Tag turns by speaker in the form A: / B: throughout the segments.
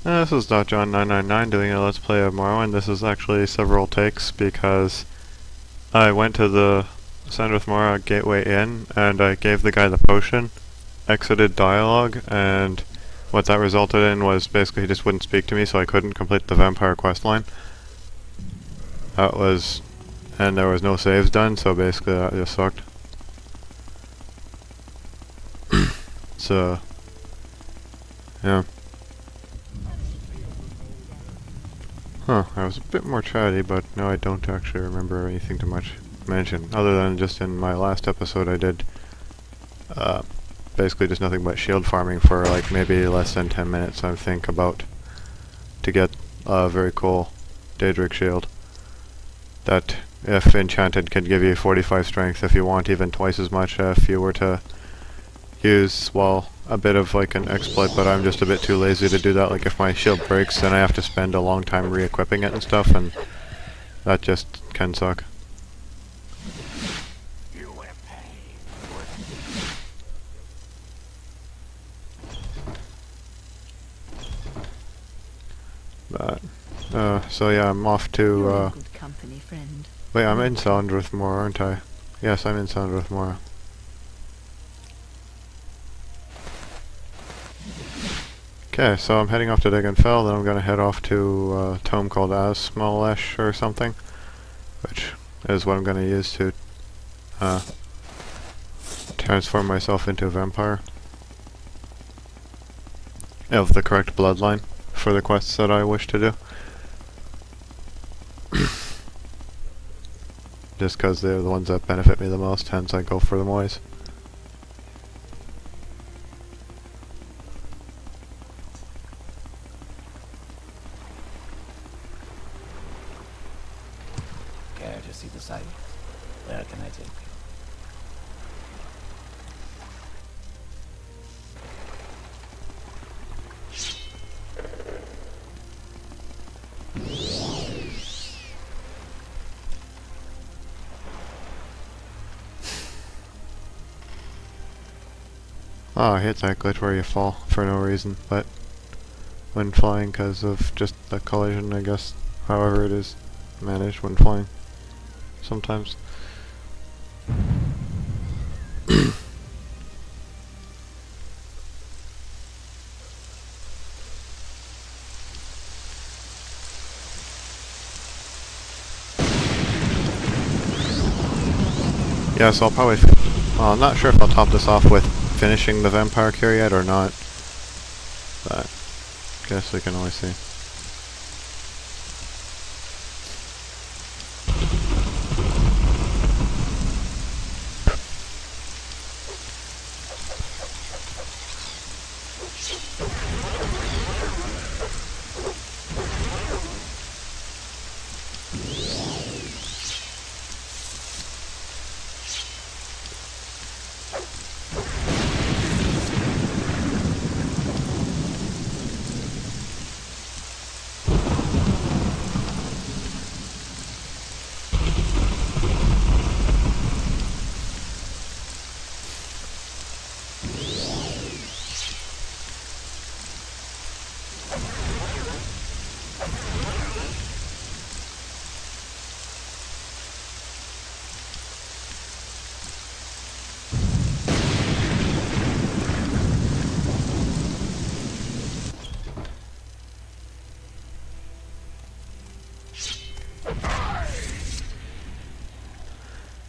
A: This is John999 doing a Let's Play of Morrowind. This is actually several takes because I went to the Sandwith Mora Gateway Inn and I gave the guy the potion, exited dialogue, and what that resulted in was basically he just wouldn't speak to me, so I couldn't complete the vampire quest line. And there was no saves done, so basically that just sucked. So, yeah. Huh, I was a bit more chatty, but no, I don't actually remember anything too much mention, other than just in my last episode I did basically just nothing but shield farming for like maybe less than 10 minutes, I think, about to get a very cool Daedric shield that, if enchanted, can give you 45 strength if you want, even twice as much if you were to use, well, a bit of like an exploit, but I'm just a bit too lazy to do that. Like if my shield breaks, then I have to spend a long time re-equipping it and stuff, and that just can suck. But, so yeah, I'm off to,
B: good company, friend.
A: Wait, I'm in Sandwith Mora, aren't I? Yes, I'm in Sandwith Mora. Okay, so I'm heading off to Diggenfell, then I'm gonna head off to a tome called Asmalesh or something, which is what I'm gonna use to transform myself into a vampire of the correct bloodline for the quests that I wish to do. Just because they're the ones that benefit me the most, hence I go for them always.
C: Care to see the site? Where can I take you?
A: Oh, I hit that glitch where you fall for no reason, but when flying because of just the collision, I guess, however it is managed when flying, sometimes. Yeah, so I'll probably, well, I'm not sure if I'll top this off with finishing the vampire cure yet or not, but I guess we can always see.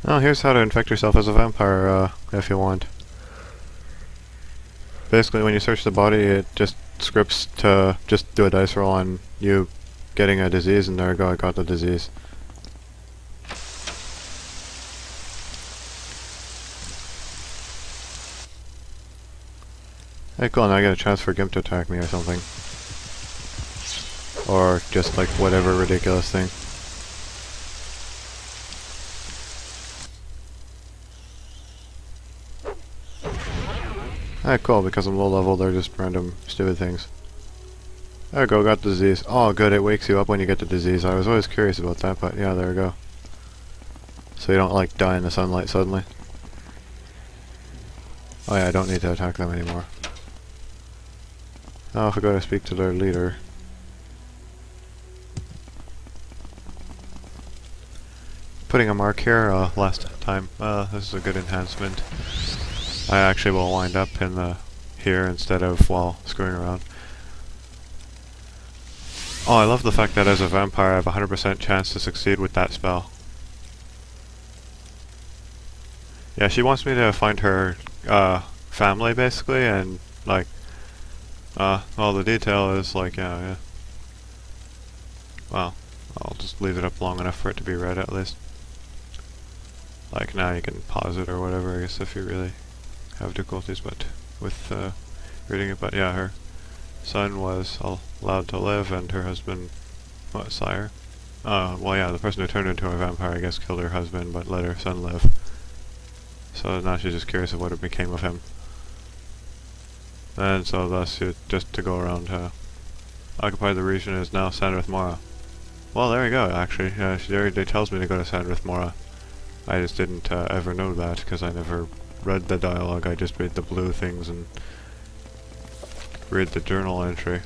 A: Oh, here's how to infect yourself as a vampire, if you want. Basically, when you search the body, it just scripts to just do a dice roll on you getting a disease, and there you go, I got the disease. Hey, cool, now I get a chance for Gimp to attack me or something. Or just like whatever ridiculous thing. Alright, cool, because I'm low level, they're just random stupid things. There we go, got the disease. Oh good, it wakes you up when you get the disease. I was always curious about that, but yeah, there we go. So you don't like die in the sunlight suddenly. Oh yeah, I don't need to attack them anymore. Now if we go to speak to their leader. Putting a mark here, last time. This is a good enhancement. I actually will wind up in the here instead of while screwing around. Oh, I love the fact that as a vampire I have a 100% chance to succeed with that spell. Yeah, she wants me to find her family basically, and like well, the detail is like, yeah. Well, I'll just leave it up long enough for it to be read at least. Like now you can pause it or whatever, I guess, if you really have difficulties but with reading it. But yeah, her son was allowed to live, and her husband, what, sire? Well yeah, the person who turned into a vampire I guess killed her husband but let her son live. So now she's just curious of what became of him. And so thus, just to go around, occupy the region is now Sandrith Mora. Well, there we go, actually. She already tells me to go to Sandrith Mora. I just didn't ever know that, because I never read the dialogue. I just read the blue things and read the journal entry,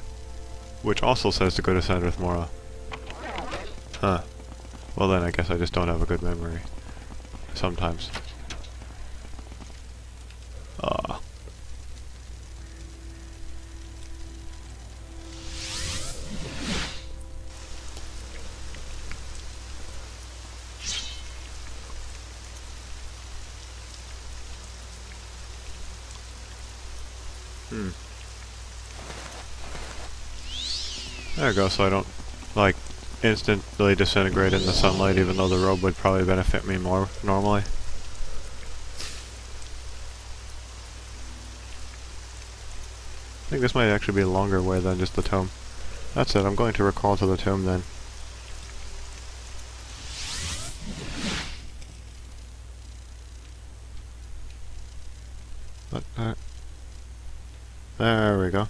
A: which also says to go to Sandrith Mora. Huh. Well then, I guess I just don't have a good memory. Sometimes. There we go, so I don't, like, instantly disintegrate in the sunlight, even though the robe would probably benefit me more normally. I think this might actually be a longer way than just the tomb. That's it, I'm going to recall to the tomb then. But, there we go.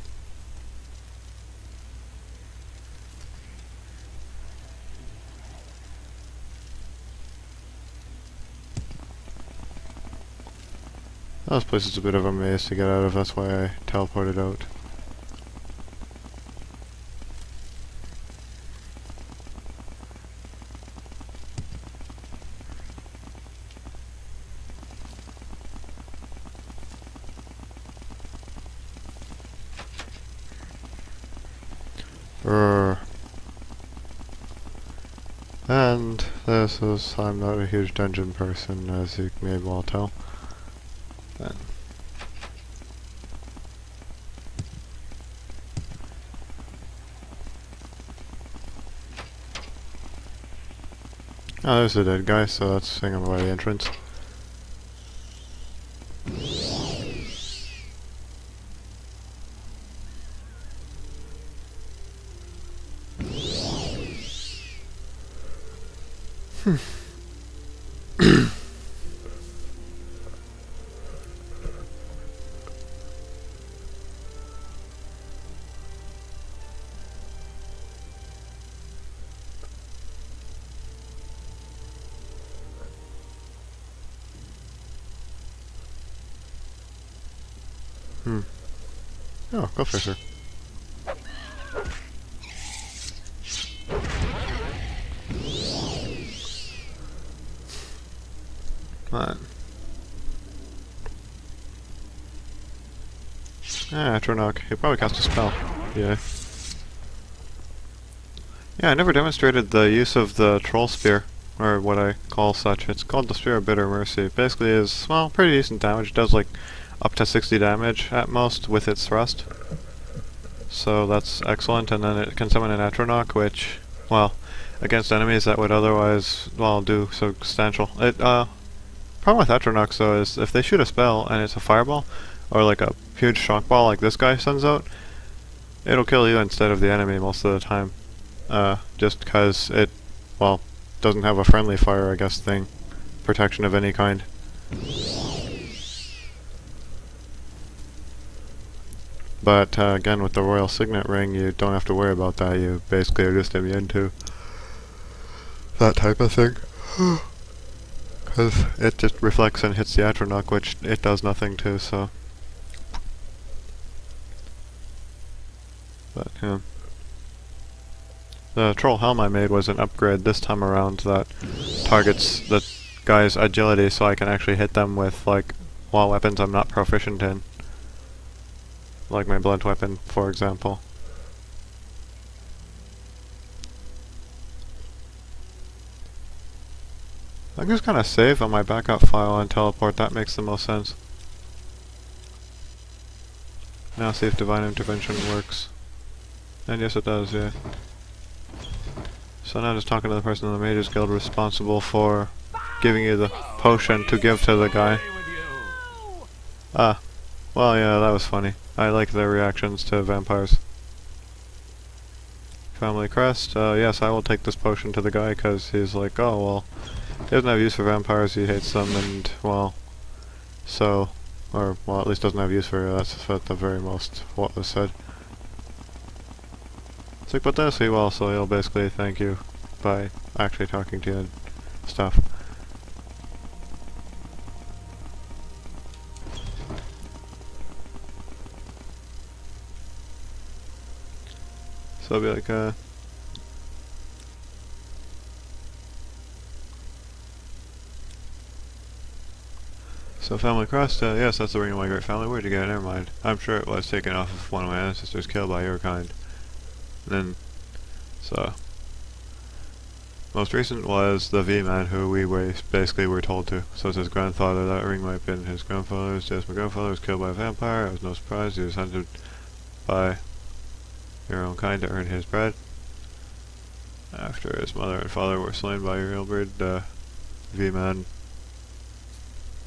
A: This place is a bit of a maze to get out of, that's why I teleported out. And this is, I'm not a huge dungeon person, as you may well tell. And oh, there's the dead guy, so that's singing by the entrance. Oh, go fisher. Right. Ah, Atronach. He probably cast a spell. Yeah. Yeah, I never demonstrated the use of the troll spear, or what I call such. It's called the Spear of Bitter Mercy. Basically is, well, pretty decent damage. It does like up to 60 damage at most with its thrust. So that's excellent, and then it can summon an Atronach, which, well, against enemies that would otherwise, well, do substantial. Problem with Atronachs though is if they shoot a spell and it's a fireball, or like a huge shock ball like this guy sends out, it'll kill you instead of the enemy most of the time. Just because it, well, doesn't have a friendly fire, I guess, thing. Protection of any kind. But again, with the Royal Signet Ring, you don't have to worry about that. You basically are just immune to that type of thing. Because it just reflects and hits the Atronach, which it does nothing to, so... But yeah. The troll helm I made was an upgrade this time around that targets the guy's agility, so I can actually hit them with like wall weapons I'm not proficient in. Like my blunt weapon, for example. I'm just gonna save on my backup file and teleport, that makes the most sense. Now see if Divine Intervention works. And yes it does, yeah. So now just talking to the person in the Mages Guild responsible for giving you the potion to give to the guy. Ah, well yeah, that was funny. I like their reactions to vampires. Family Crest, yes, I will take this potion to the guy because he's like, oh well, he doesn't have use for vampires, he hates them, and well, so, or well, at least doesn't have use for, that's at the very most what was said. It's like, but this he will, so he'll basically thank you by actually talking to you and stuff. So I'll be like, so Family Crest, yes, that's the ring of my great family. Where'd you get it? Never mind. I'm sure it was taken off of one of my ancestors killed by your kind. And then, so, most recent was the V-Man who we basically were told to. So it's his grandfather, that ring might have been his grandfather's. Just my grandfather was killed by a vampire. It was no surprise. He was hunted by your own kind to earn his bread. After his mother and father were slain by your Ilbrid, V-Man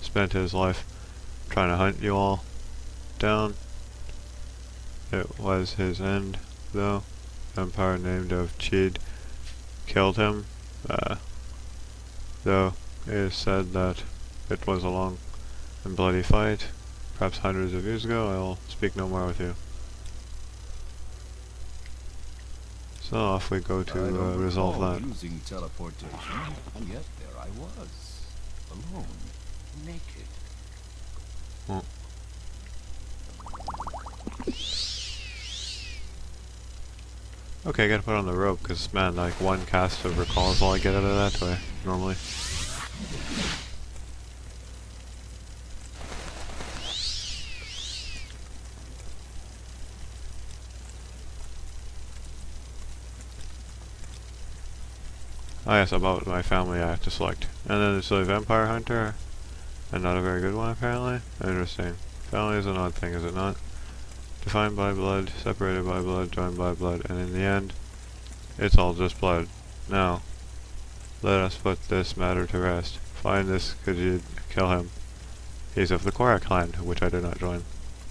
A: spent his life trying to hunt you all down. It was his end, though. Vampire named of Cheed killed him, though it is said that it was a long and bloody fight, perhaps hundreds of years ago. I will speak no more with you. So off we go to resolve that.
B: Using teleportation, and yet there I was, alone, naked.
A: Oh. Okay, I gotta put on the rope, because man, like one cast of recall is all I get out of that way, normally. Oh yes, about my family I have to select. And then there's a vampire hunter, and not a very good one apparently. Interesting. Family is an odd thing, is it not? Defined by blood, separated by blood, joined by blood, and in the end, it's all just blood. Now, let us put this matter to rest. Find this Khajiit, kill him. He's of the Korak clan, which I did not join.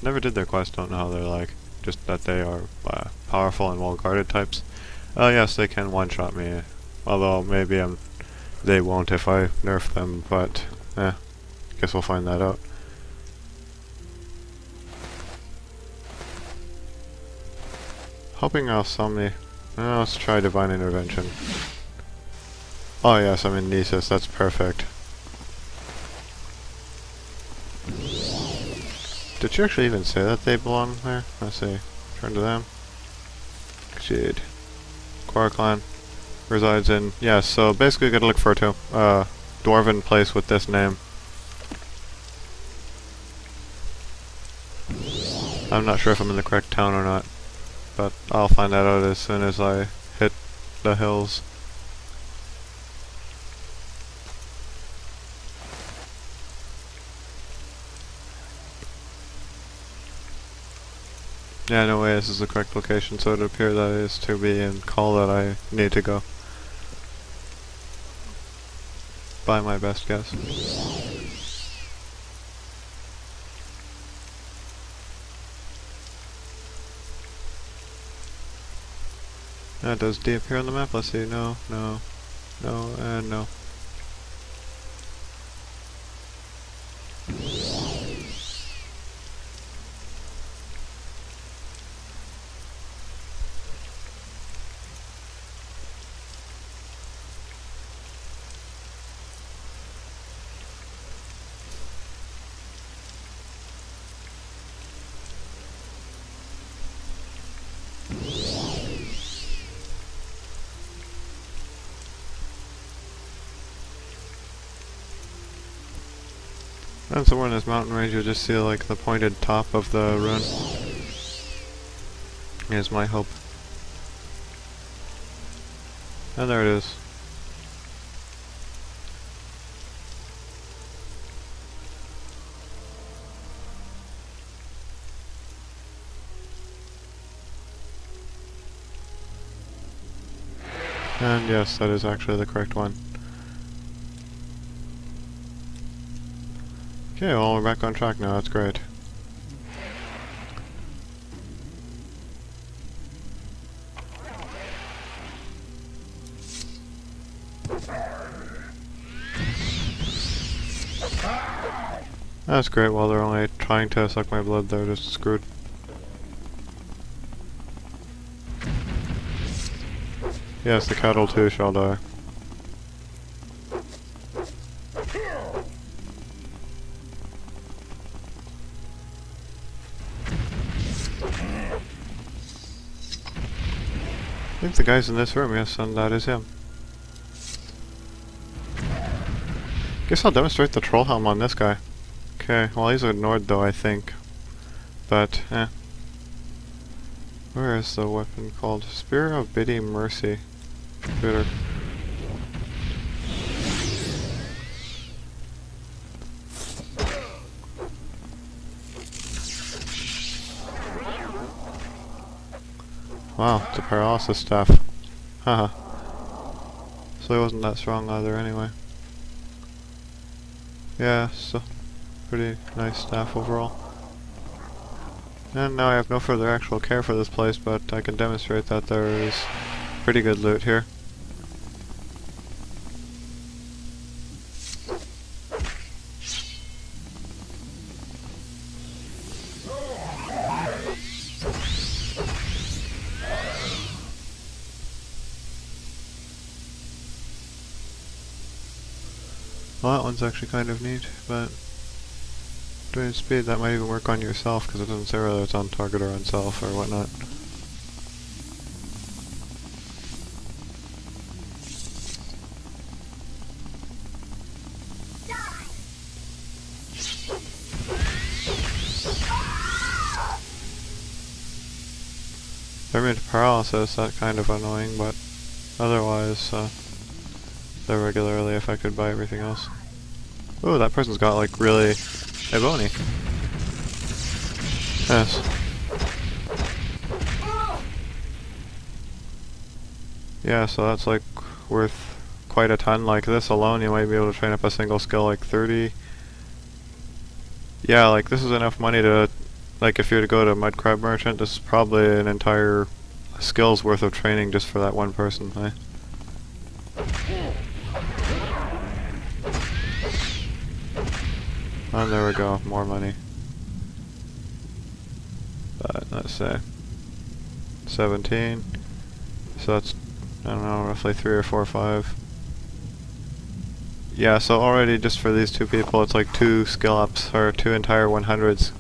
A: Never did their quest, don't know how they're like. Just that they are powerful and well-guarded types. Yes, they can one-shot me. Although, maybe they won't if I nerf them, but, guess we'll find that out. Hoping I'll summon me. Let's try Divine Intervention. Oh yes, I'm in Nisus, that's perfect. Did you actually even say that they belong there? Let's see. Turn to them. Khajiit. Korak clan. Resides in... yes, so basically you gotta look for a dwarven place with this name. I'm not sure if I'm in the correct town or not, but I'll find that out as soon as I hit the hills. Yeah, no way, this is the correct location, so it would appear that it is to be in call that I need to go. By my best guess. Does D appear on the map? Let's see. No, no, no, and no. And somewhere in this mountain range you'll just see like the pointed top of the rune. Is my hope. And there it is. And yes, that is actually the correct one. Okay, well we're back on track now, that's great. That's great, while they're only trying to suck my blood, they're just screwed. Yes, the cattle too shall die. I think the guy's in this room, yes, and that is him. Guess I'll demonstrate the troll helm on this guy. Okay, well he's ignored though, I think. But, where is the weapon called? Spear of Biddy Mercy. Bitter. Wow, it's a paralysis staff. Haha. So he wasn't that strong either anyway. Yeah, so pretty nice staff overall. And now I have no further actual care for this place, but I can demonstrate that there is pretty good loot here. Well, that one's actually kind of neat, but doing speed, that might even work on yourself, because it doesn't say whether it's on target or on self or whatnot. They're immune to paralysis, that's kind of annoying, but otherwise, they're regularly affected by everything else. Ooh, that person's got like really ebony. Yes. Yeah, so that's like worth quite a ton. Like this alone, you might be able to train up a single skill like 30. Yeah, like this is enough money to, like if you were to go to Mud Crab Merchant, this is probably an entire skill's worth of training just for that one person, eh? And there we go, more money. But let's say 17. So that's, I don't know, roughly 3 or 4 or 5. Yeah, so already just for these two people, it's like 2 skill ups, or 2 entire 100s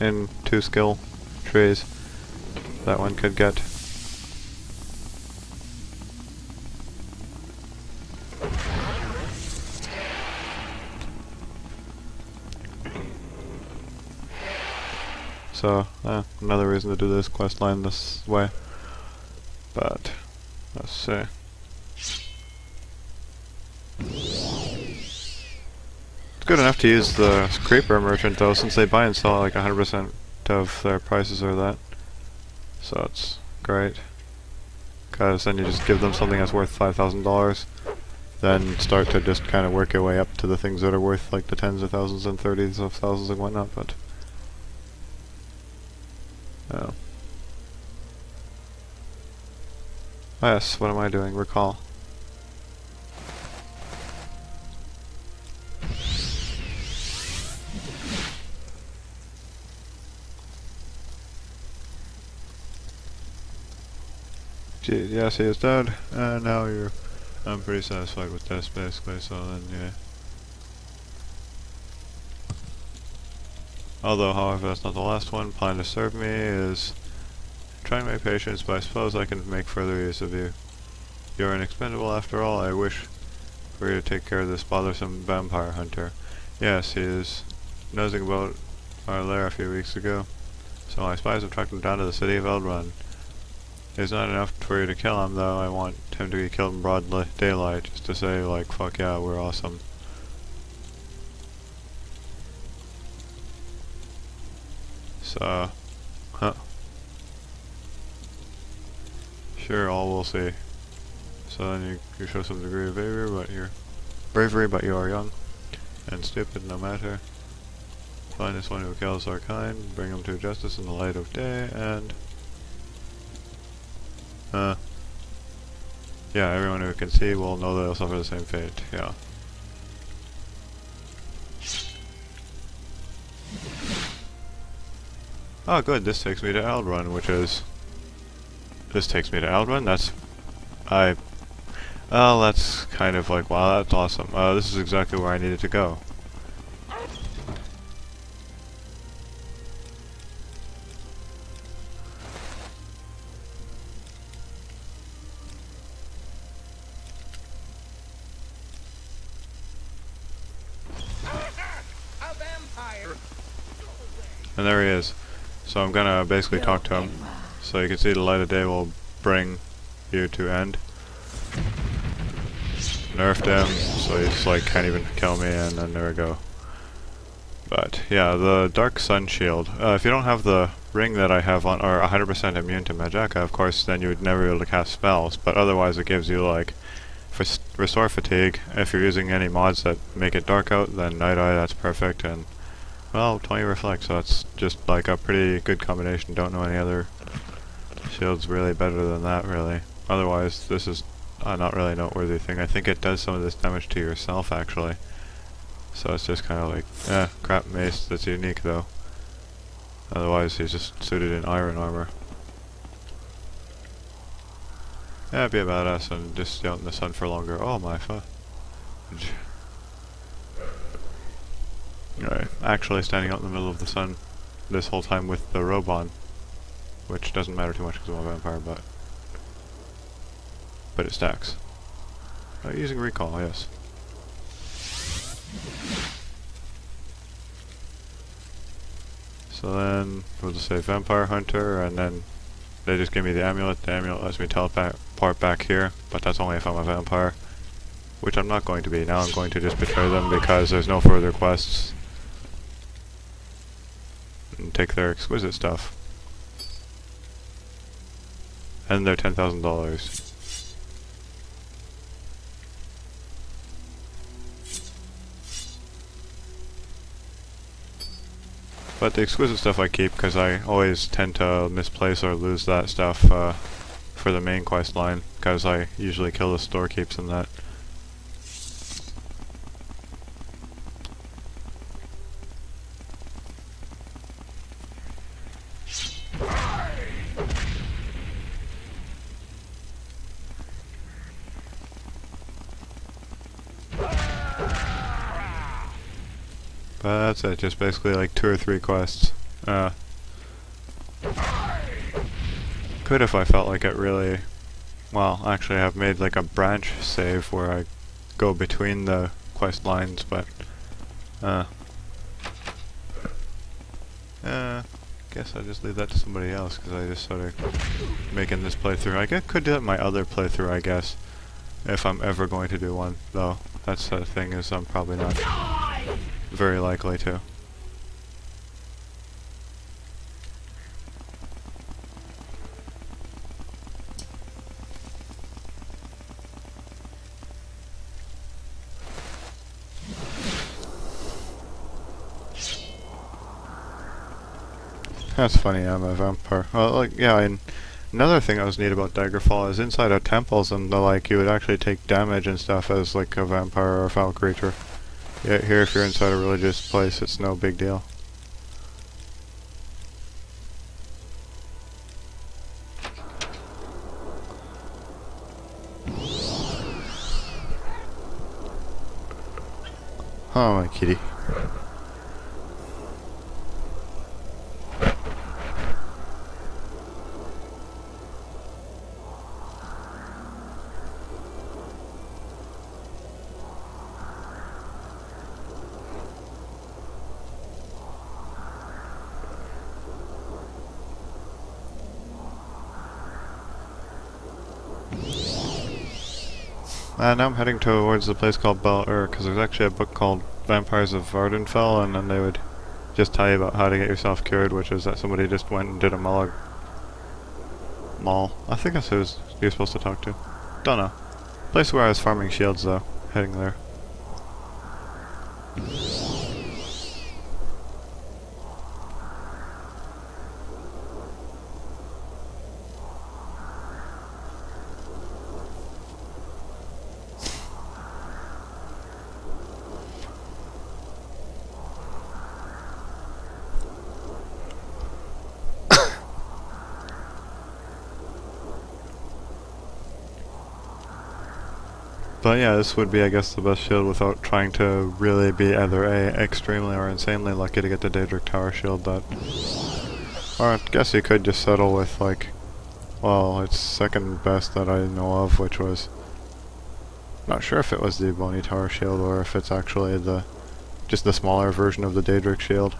A: in 2 skill trees that one could get. So, another reason to do this quest line this way. But, let's see. It's good enough to use the Creeper Merchant though, since they buy and sell like 100% of their prices are that. So it's great. Because then you just give them something that's worth $5,000, then start to just kind of work your way up to the things that are worth like the tens of thousands and 30s of thousands and whatnot, but... Oh. Oh yes, what am I doing? Recall. Gee, yes, he is dead, and now I'm pretty satisfied with this basically, so then yeah. Although, however, that's not the last one. Plan to serve me is trying my patience, but I suppose I can make further use of you. You're inexpendable after all. I wish for you to take care of this bothersome vampire hunter. Yes, he is nosing about our lair a few weeks ago. So my spies have tracked him down to the city of Eldrun. It's not enough for you to kill him, though. I want him to be killed in broad daylight, just to say, like, fuck yeah, we're awesome. So, huh. Sure, all we'll see. So then you show some degree of bravery, but you are young and stupid no matter. Find this one who kills our kind, bring him to justice in the light of day, and yeah, everyone who can see will know they'll suffer the same fate. Yeah. Oh good, this takes me to Eldrun, which is... This takes me to Eldrun? Well, that's kind of like, wow, that's awesome. This is exactly where I needed to go. And there he is. So I'm gonna basically talk to him. So you can see the light of day will bring you to end. Nerfed him, so he's like can't even kill me, and then there we go. But yeah, the Dark Sun Shield. If you don't have the ring that I have on, or 100% immune to Magicka, of course, then you would never be able to cast spells. But otherwise, it gives you like restore fatigue. If you're using any mods that make it dark out, then Night Eye, that's perfect, and well, 20 reflect, so that's just like a pretty good combination. Don't know any other shields really better than that, really. Otherwise, this is not really a noteworthy thing. I think it does some of this damage to yourself, actually. So it's just kind of like, crap mace that's unique, though. Otherwise, he's just suited in iron armor. Yeah, be a badass and just stay out in the sun for longer. Oh my fuck. Right, actually standing out in the middle of the sun this whole time with the robe on, which doesn't matter too much because I'm a vampire, but it stacks. Using recall, yes. So then we'll just say vampire hunter, and then they just give me the amulet. The amulet lets me teleport back here, but that's only if I'm a vampire, which I'm not going to be. Now I'm going to just betray them because there's no further quests. And take their exquisite stuff. And their $10,000. But the exquisite stuff I keep because I always tend to misplace or lose that stuff for the main quest line, because I usually kill the storekeeps and that. But that's it, just basically like 2 or 3 quests. Could if I felt like it really... Well, actually I've made like a branch save where I go between the quest lines, but... guess I'll just leave that to somebody else, because I just started making this playthrough. I could do it in my other playthrough, I guess, if I'm ever going to do one, though. That's the thing, is I'm probably not very likely to. That's funny, I'm a vampire. Well, like, yeah, and another thing that was neat about Daggerfall is inside of temples and the like, you would actually take damage and stuff as like a vampire or a foul creature. Yeah, here if you're inside a religious place, it's no big deal. Oh, my kitty. Now I'm heading towards the place called Bel Ur, because there's actually a book called Vampires of Vardenfell, and then they would just tell you about how to get yourself cured, which is that somebody just went and did a Mall. I think that's who you're supposed to talk to. Don't know. Place where I was farming shields, though. Heading there. But yeah, this would be, I guess, the best shield without trying to really be either extremely or insanely lucky to get the Daedric Tower shield that... Or I guess you could just settle with, like... Well, it's second best that I know of, which was... Not sure if it was the Bony Tower shield or if it's actually the... just the smaller version of the Daedric shield.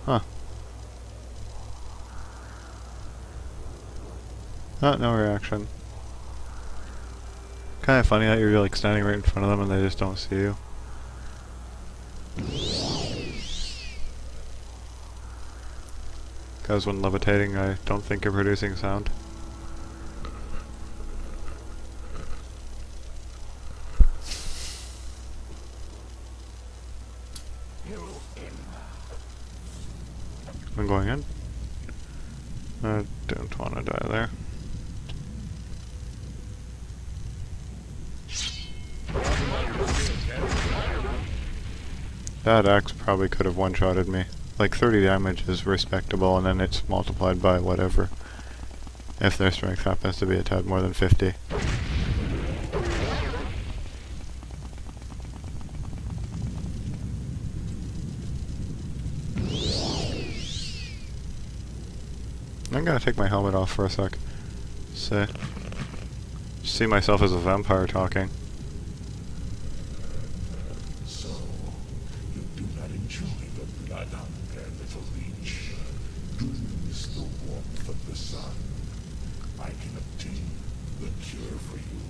A: Huh. No reaction. Kind of funny that you're like standing right in front of them and they just don't see you. Because when levitating, I don't think you're producing sound. I'm going in. I don't want to die there. That axe probably could have one-shotted me. Like 30 damage is respectable, and then it's multiplied by whatever. If their strength happens to be a tad more than 50. I'm gonna take my helmet off for a sec. See myself as a vampire talking.
D: So, you do not enjoy the blood hunger, little leech. Do you miss the warmth of the sun? I can obtain the cure for you,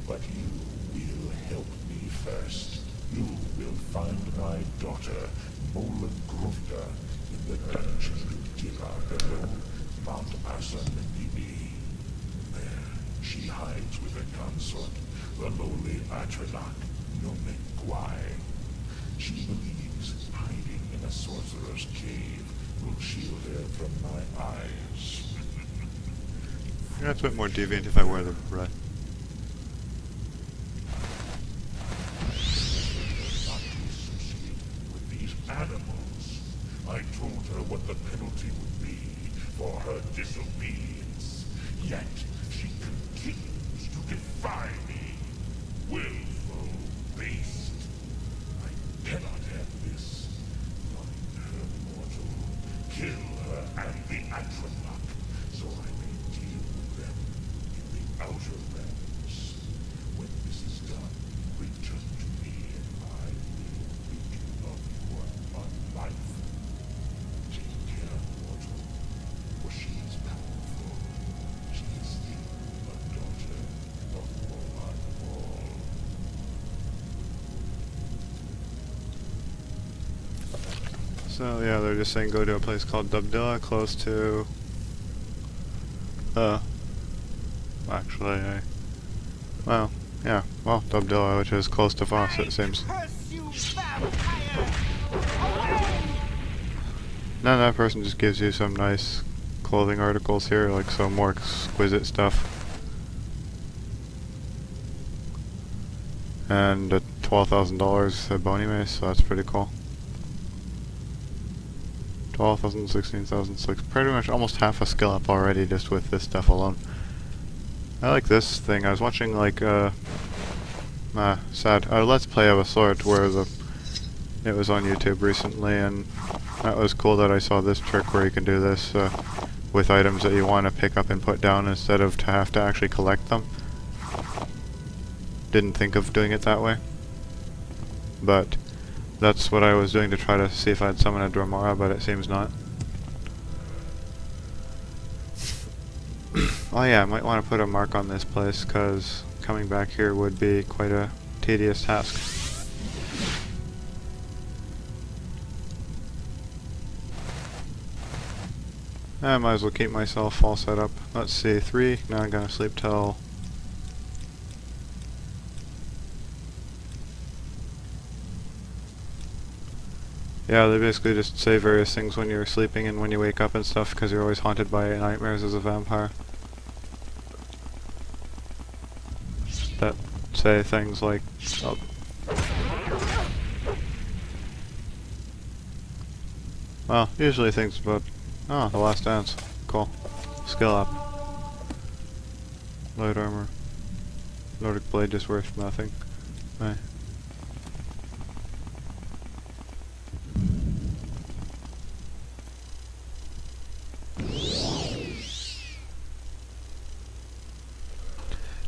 D: but you will help me first. You will find my daughter, Mola Grufta, in the dungeon of Gila below Mount Asan Nibi. There, she hides with her consort, the lowly Atronach, Nomen Gwai. She believes hiding in a sorcerer's cave will shield her from my eyes.
A: Yeah, it's a bit more deviant if I wear the red.
D: Not to associate with these animals. I told her what the penalty would be for her disobedience. Yet she continues to defy me. Willful beast. I cannot have this. Find her mortal. Kill her and the Atronach, so I may deal with them in the Outer Realms. When this is done, return to me and I will rid you of your unlife. Take care, mortal, for she is powerful. She is still a daughter of Morrowind.
A: So yeah, they're just saying go to a place called Dubdilla, close to... Actually, well, yeah, well, Dubdilla, which is close to Voss, it seems. Now that person just gives you some nice clothing articles here, like some more exquisite stuff. And $12,000 a bony mace, so that's pretty cool. 12,000, 16,000, so like pretty much almost half a skill up already just with this stuff alone. I like this thing. I was watching like Let's Play of a sort where it was on YouTube recently, and that was cool that I saw this trick where you can do this with items that you want to pick up and put down instead of to have to actually collect them. Didn't think of doing it that way, but that's what I was doing to try to see if I'd summon a Dromora, but it seems not. Oh yeah, I might want to put a mark on this place, because coming back here would be quite a tedious task. I might as well keep myself all set up. Let's see, 3, now I'm gonna sleep till... Yeah, they basically just say various things when you're sleeping and when you wake up and stuff, because you're always haunted by nightmares as a vampire. That say things like... Oh. Well, usually things about... Oh, the last dance. Cool. Skill up. Light armor. Nordic blade just worth nothing. Right.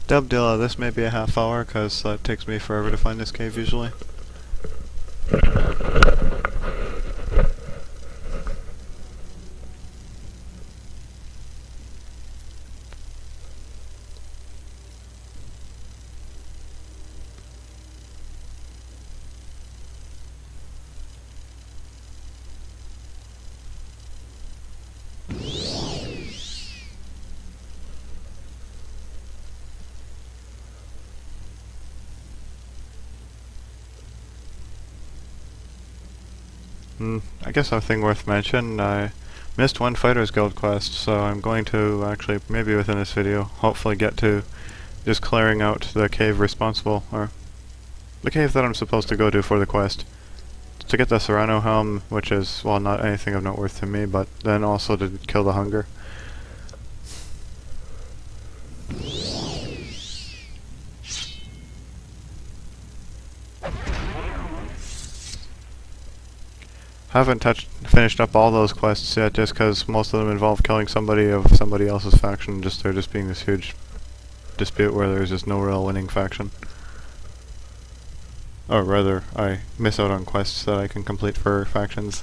A: Dubdilla, this may be a half hour, because it takes me forever to find this cave usually. I guess a thing worth mentioning, I missed one Fighters Guild quest, so I'm going to actually, maybe within this video, hopefully get to just clearing out the cave responsible, or the cave that I'm supposed to go to for the quest. To get the Serrano helm, which is, well, not anything of note worth to me, but then also to kill the hunger. Haven't finished up all those quests yet, just because most of them involve killing somebody of somebody else's faction, just there just being this huge dispute where there's just no real winning faction. Or rather, I miss out on quests that I can complete for factions.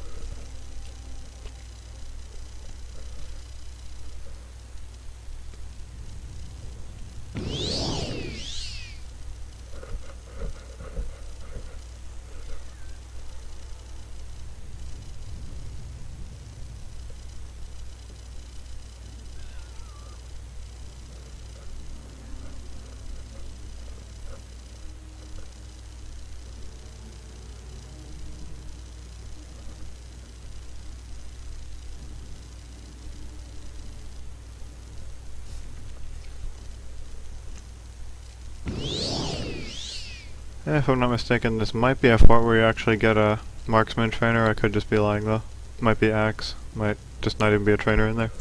A: Yeah, if I'm not mistaken, this might be a fort where you actually get a marksman trainer. I could just be lying though. Might be axe. Might just not even be a trainer in there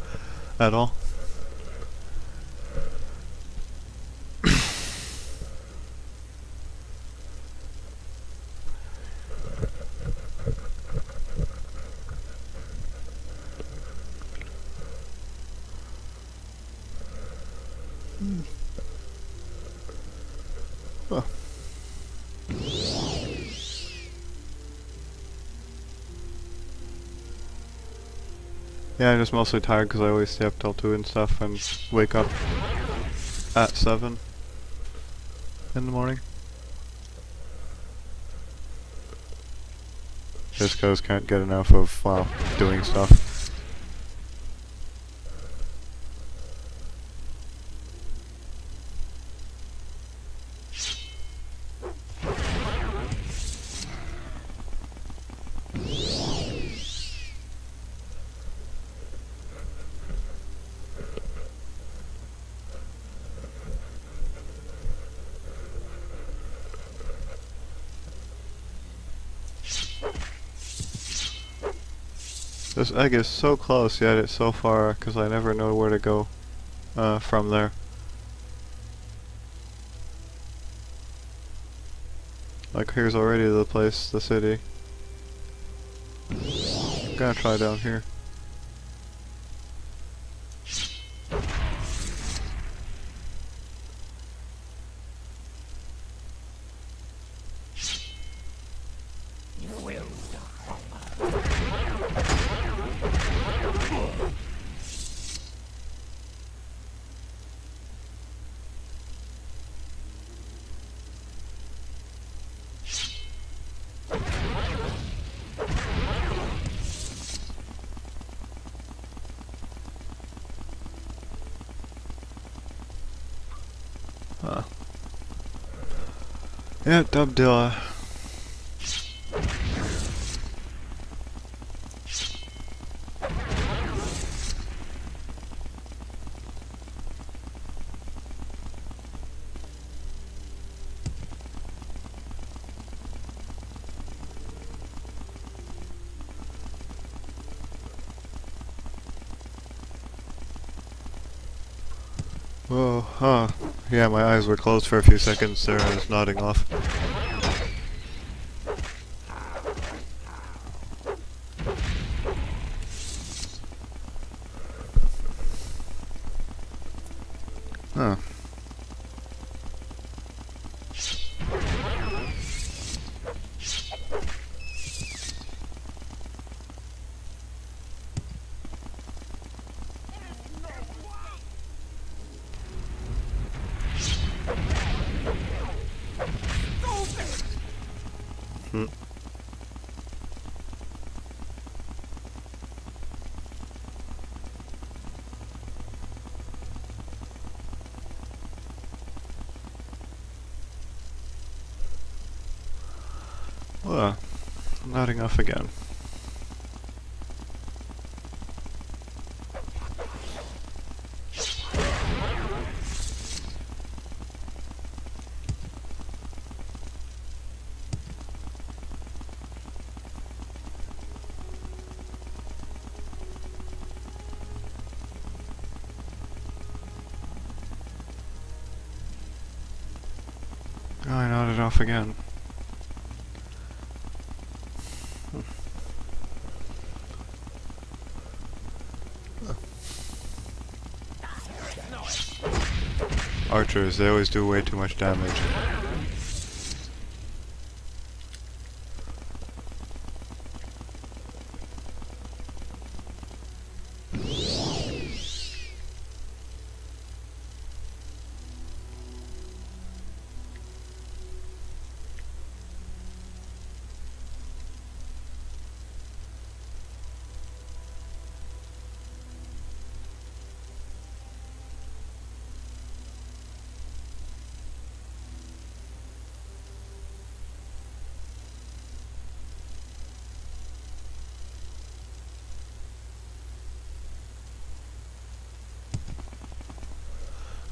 A: at all. Huh. Yeah, I'm just mostly tired because I always stay up till 2 and stuff and wake up at 7 in the morning. Just because can't get enough of, well, doing stuff. This egg is so close, yet it's so far, because I never know where to go from there. Like, here's already the place, the city. I'm gonna try down here.
C: You will die.
A: Yeah, Dubdilla. Whoa, huh. Yeah, my eyes were closed for a few seconds there. I was nodding off. Huh. Hmm. Well, nodding off again. Oh, I nodded off again. Archers, they always do way too much damage.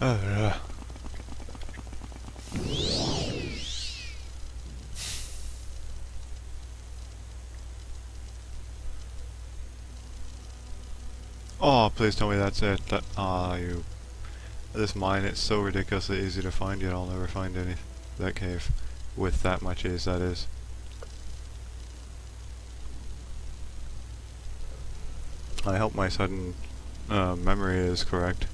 A: Yeah. Oh, please tell me that's it. That you. This mine, it's so ridiculously easy to find, yet I'll never find any that cave with that much ease. That is. I hope my sudden memory is correct.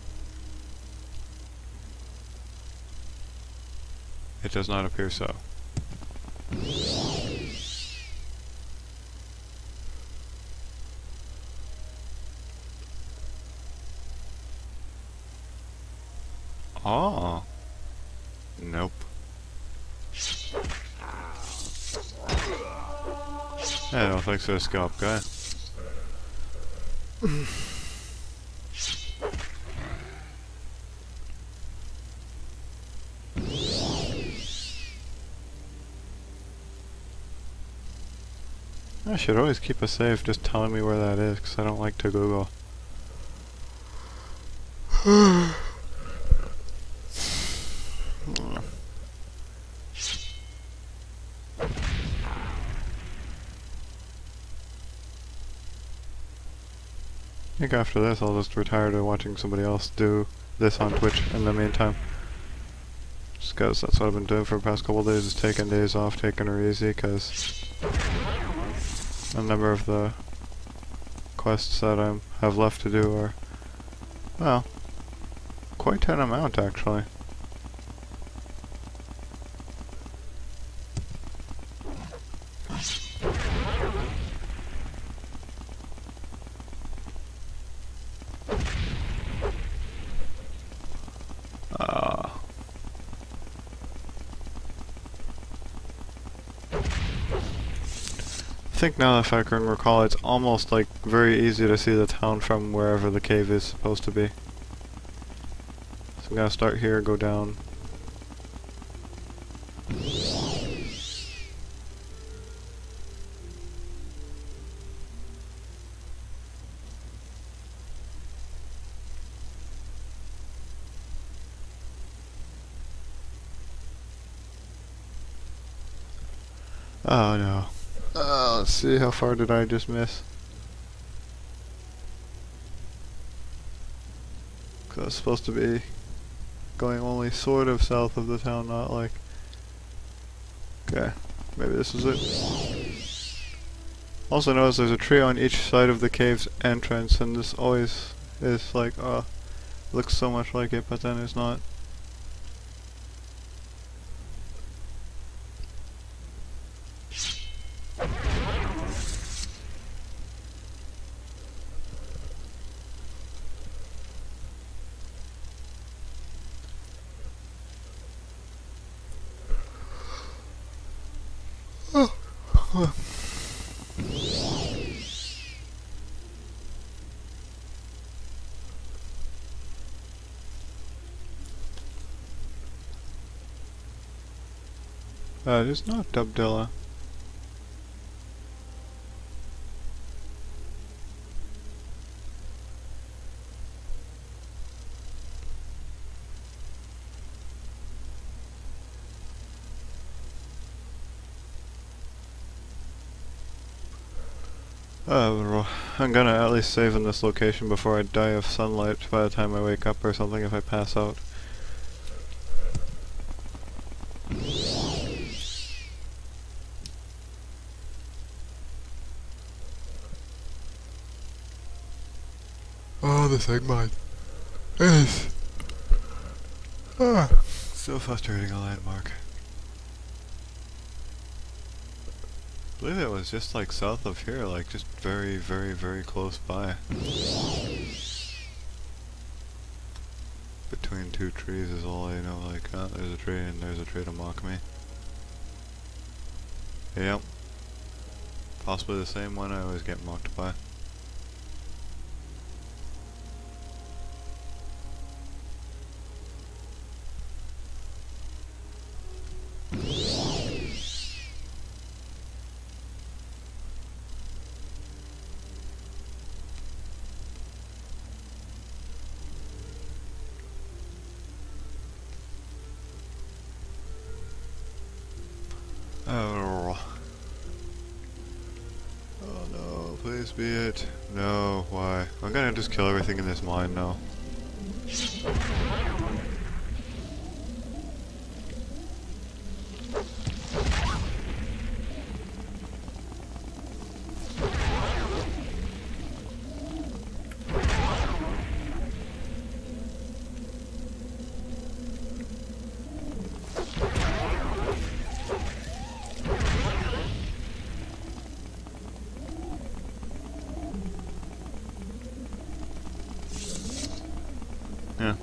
A: It does not appear so. Oh. Nope. I don't think so, Scalp Guy. I should always keep a save just telling me where that is, because I don't like to Google. I think after this I'll just retire to watching somebody else do this on Twitch in the meantime. Just because that's what I've been doing for the past couple of days, is taking days off, taking her easy, because a number of the quests that I have left to do are, well, quite an amount actually. I think now if I can recall, it's almost like very easy to see the town from wherever the cave is supposed to be. So I'm gonna start here, go down. Oh no. Let's see, how far did I just miss? 'Cause it's supposed to be going only sort of south of the town, not like... Okay, maybe this is it. Also notice there's a tree on each side of the cave's entrance, and this always is like, looks so much like it, but then it's not. It is not Dubdilla. I'm gonna at least save in this location before I die of sunlight by the time I wake up or something if I pass out. Oh, this egg mine is so frustrating a landmark. I believe it was just like south of here, like just very, very, very close by. Between two trees is all I know, like, oh, there's a tree and there's a tree to mock me. Yep. Possibly the same one I always get mocked by. Oh no, please be it. No, why? I'm gonna just kill everything in this mine now. Yeah.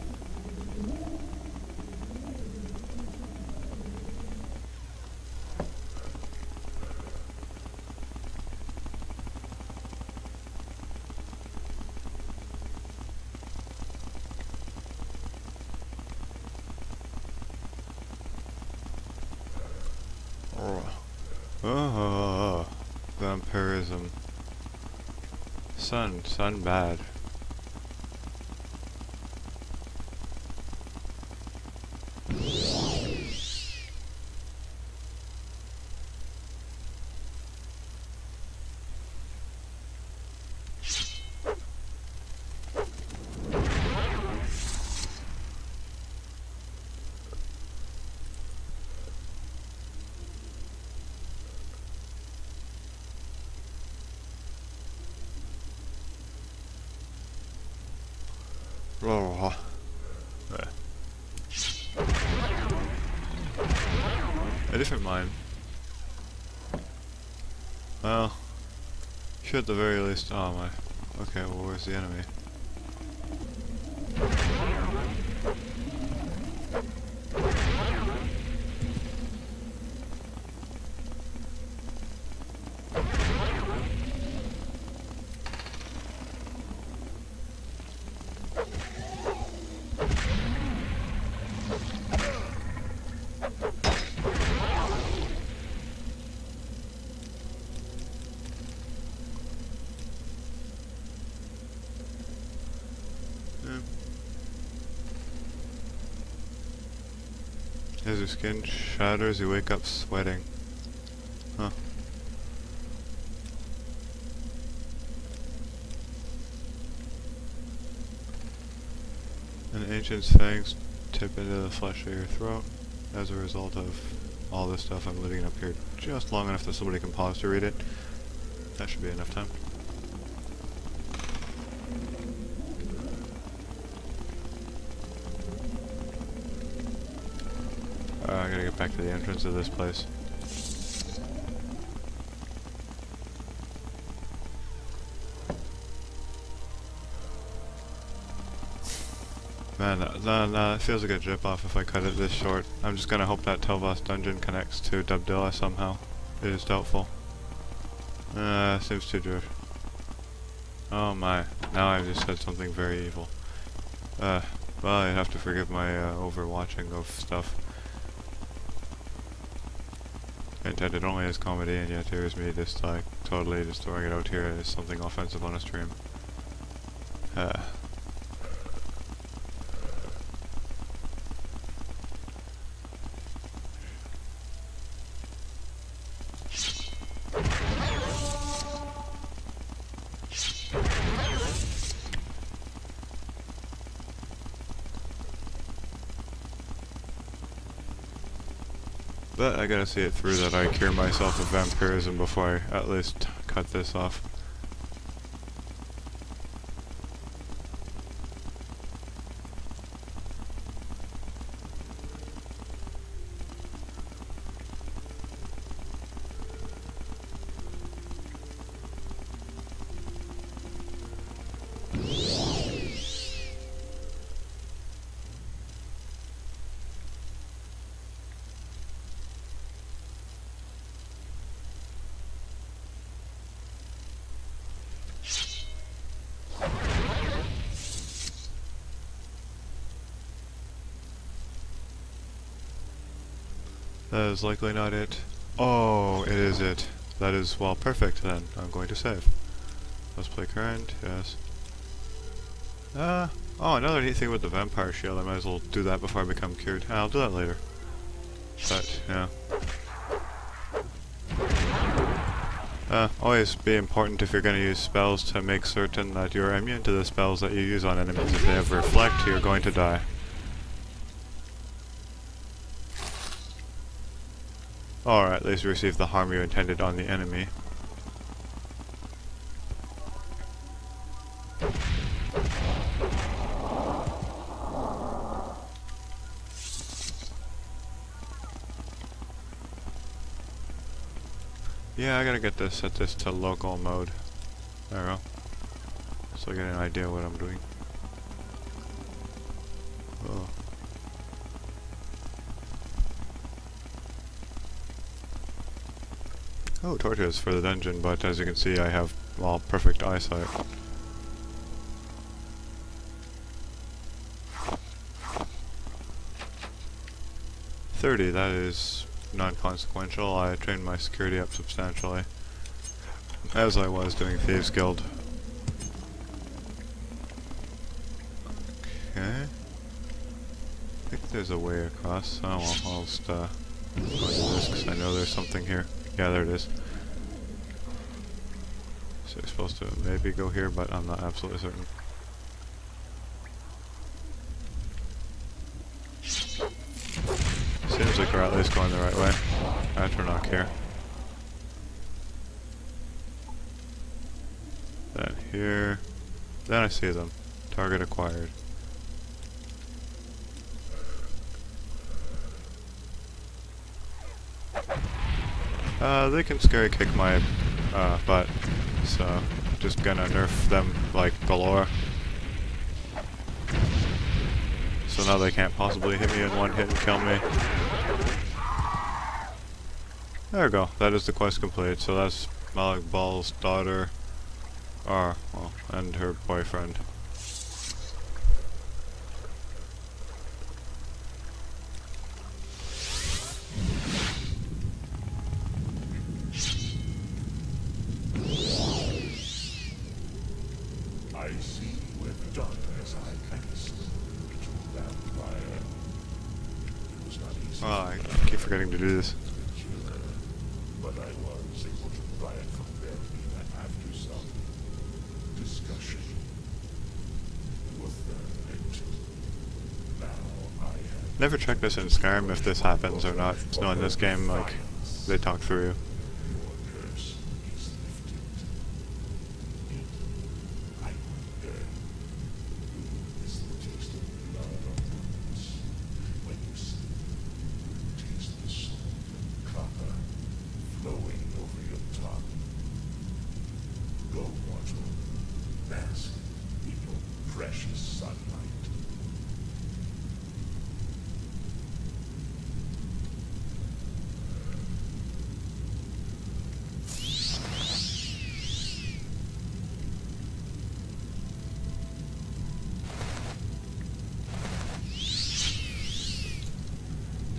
A: Oh, vampirism. Sun bad. Oh. A different mine. Well, should at the very least. Oh my. Okay, well, where's the enemy? As your skin shatters, you wake up sweating. Huh. An ancient's fangs tip into the flesh of your throat. As a result of all this stuff, I'm living up here just long enough that somebody can pause to read it. That should be enough time. I gotta get back to the entrance of this place. Man, no, it feels like a drip off if I cut it this short. I'm just gonna hope that Telvas dungeon connects to Dubdilla somehow. It is doubtful. Seems too drip. Oh my, now I just said something very evil. Well, you have to forgive my overwatching of stuff. Intended only as comedy, and yet here's me just like totally just throwing it out here as something offensive on a stream. But I gotta see it through that I cure myself of vampirism before I at least cut this off. That is likely not it. Oh, it is it. That is, well, perfect then. I'm going to save. Let's play current, yes. Oh, another neat thing with the vampire shield. I might as well do that before I become cured. I'll do that later. But, yeah. Always be important if you're going to use spells to make certain that you're immune to the spells that you use on enemies. If they have reflect, you're going to die. Or at least receive the harm you intended on the enemy. Yeah, I gotta get this, set this to local mode. There we go. So I get an idea what I'm doing. Oh. Oh, torches for the dungeon, but as you can see I have, well, perfect eyesight. $30, that is non-consequential. I trained my security up substantially, as I was doing Thieves Guild. Okay. I think there's a way across. Oh well, I'll just go into this because I know there's something here. Yeah, there it is. So you're supposed to maybe go here, but I'm not absolutely certain. Seems like we're at least going the right way. Atronach here. Then here. Then I see them. Target acquired. They can scary kick my butt, so just gonna nerf them like galore. So now they can't possibly hit me in one hit and kill me. There we go, that is the quest complete. So that's Malik Ball's daughter, well, and her boyfriend.
D: I see you have done as I asked. To vampire. It was not easy.
A: Oh, I keep forgetting to do this.
D: But I was able to pry it from them even after some discussion. You were burned.
A: Never checked this in Skyrim if this happens or not. So in this game, like, they talk through you.
D: Curse is lifted. I wonder, is the taste of blood on wounds. When you sleep, taste the salt and copper flowing over your tongue. Go, mortal, bask in your precious sunlight.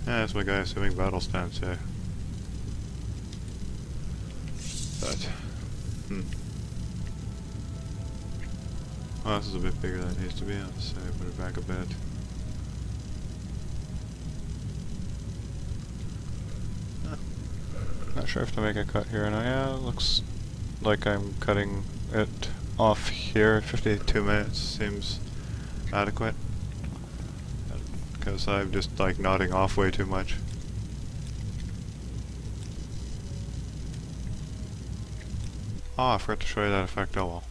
A: Yeah, that's my guy assuming battle stance here. But, oh, this is a bit bigger than it needs to be. I'll say put it back a bit. Not sure if to make a cut here or not. Yeah, it looks like I'm cutting it off here. 52 minutes seems adequate. Because I'm just like nodding off way too much. Oh, I forgot to show you that effect. Oh well.